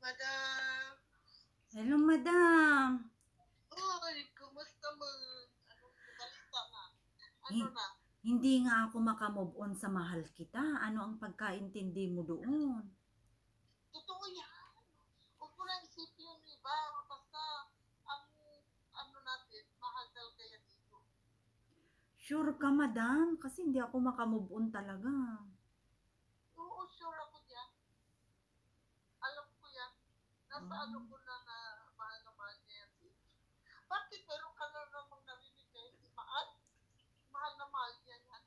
Madam. Hello, madam. Uy, kumusta mo? Anong balita na? Ano Hi- na? Hindi nga ako makamove on sa mahal kita. Ano ang pagkaintindi mo doon? Totoo yan. Huwag mo lang isipin yung iba. Basta, ang ano natin, mahal talaga yan dito. Sure ka, madam? Kasi hindi ako makamove on talaga. Oo, sure ako diyan. Alam ko yan. Nasa ano ko na mahal niya yan. Bakit meron ka na namang narinig na hindi mahal? Mahal na mahal niya yan.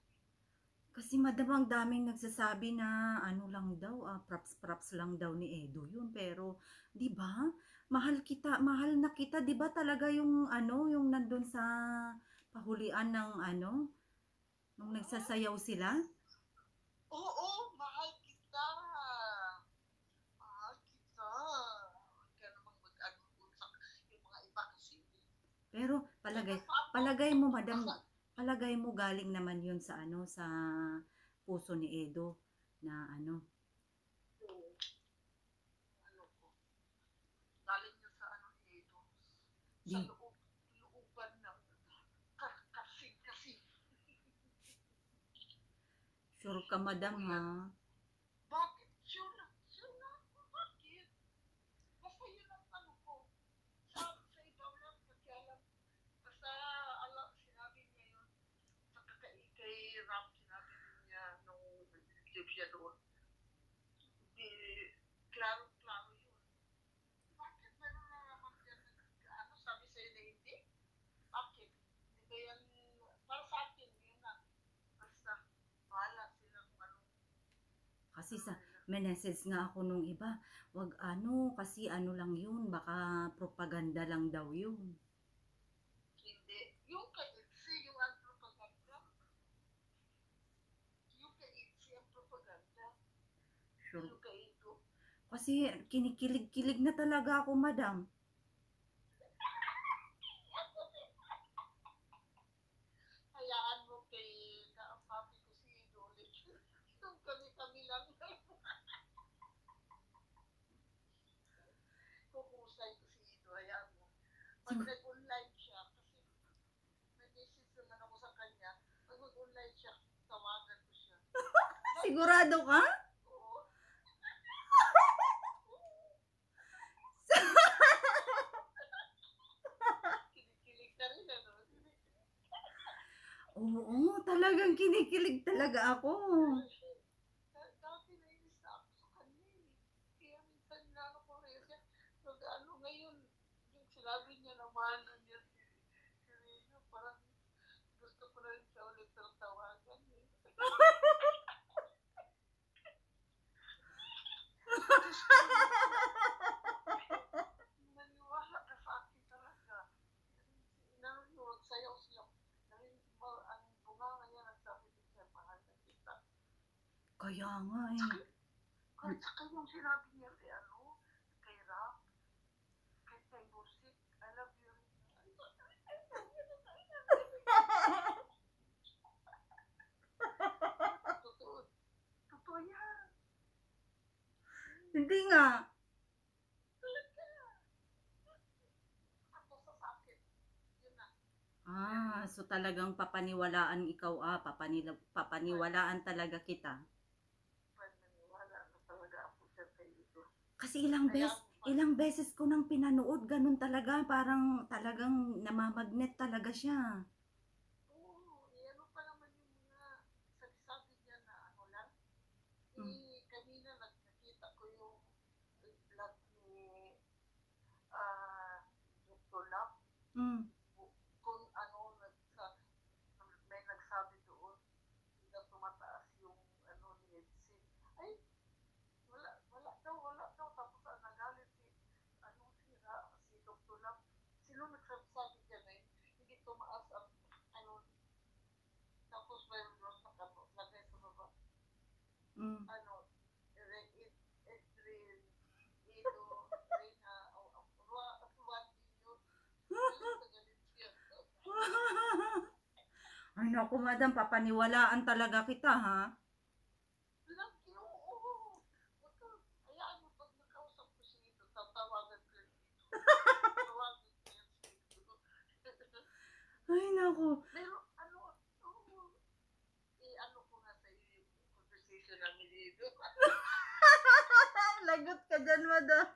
Kasi madam, ang daming nagsasabi na ano lang daw, props lang daw ni Edo yun. Pero, di ba? Mahal na kita, di ba talaga yung ano, yung nandun sa pahulian ng ano, nung nagsasayaw sila? Oo, mahal kita. Mahal kita. Huwag ka namang mag-ano-unsak yung mga iba kasi. Pero Pero palagay sa ako, palagay mo madam, basta, palagay mo galing naman 'yun sa ano sa puso ni Edo na ano. ano ko, galing niya sa ano ito, sa Di looban ng kasi. sure ka madam Totoo ha. yan. Bakit? Sure na ako. Bakit? Basta yun ang ano ko. Sa ikaw lang, pagkalang, basta alam, sinabi niya yun, sa kay Ram, sinabi niya nung nag-live siya doon. Di, klaro yun. Bakit meron na naman dyan ano, sabi sa'yo na hindi? Bakit? Di ba yan, para sa akin, yun na. Basta, bahala sila kung ano. Kasi sa may message nga ako nung iba, wag ano kasi ano lang 'yun, baka propaganda lang daw 'yun. Hindi. Yung kay Itzy, yung ang propaganda. Yung kay Itzy ang propaganda. Hindi Sure. yung kay Ito. Kasi kinikilig-kilig na talaga ako madam. Hayaan mo kay kaapapi ko si Ito ulit. Yung kami-kami lang. Kukusay ko si Ito. Hayaan mo. Pag Sig- nag-online siya, kasi may message naman ako sa kanya, pag mag-online siya, tawagan ko siya. Sigurado ka? Oo. Kinikilig ka rin, ano? Oo, talagang kinikilig talaga ako. Dati nainis na ako sa kanya eh. Kaya minsan na ano ko rin siya. Pag ano ngayon, yung sinabi niya naman, niya si Rino, parang gusto ko na rin siya ulit ng tawagan eh. Naniwala ka sa akin talaga. Nanonood sayaw siya. Ang bunga niya nagsabi din siya, mahal na kita. Kaya nga eh. At saka yung sinabi niya kay ano, kay Rap, kay Musik, I love you. Totoo. Totoo yan. Hindi nga. Talaga. Ako sa akin. Yun na. So talagang papaniwalaan ikaw papaniwalaan talaga kita. Pananiwala na talaga ako dyan kay ito. Kasi Kaya ilang beses ko nang pinanood, ganun talaga, parang talagang namamagnet talaga siya. oo, ano pa naman yung mga sabi niya na ano lang. Mm. Kanina nakita ko yung vlog ni ah Dr. Love. Mm. Kung ano, may nagsabi doon na tumataas yung ano ni Etsy. Ay, wala daw. Tapos nagalit si, ano, si Dr. Love. Sino nagsasabi dyan eh? Hindi tumaas ang, ano, tapos mayroon doon sa kapo, lagay sa baba. Mm. Ano, Edrin, Ido, Reina, Ruan Dinyo. Galit na galit siya. Ay naku madam, papaniwalaan talaga kita ha. Lagi, oo. Hayaan mo pag nakausap ko si Ito, gusto namin dito. Lagot ka dyan, madam.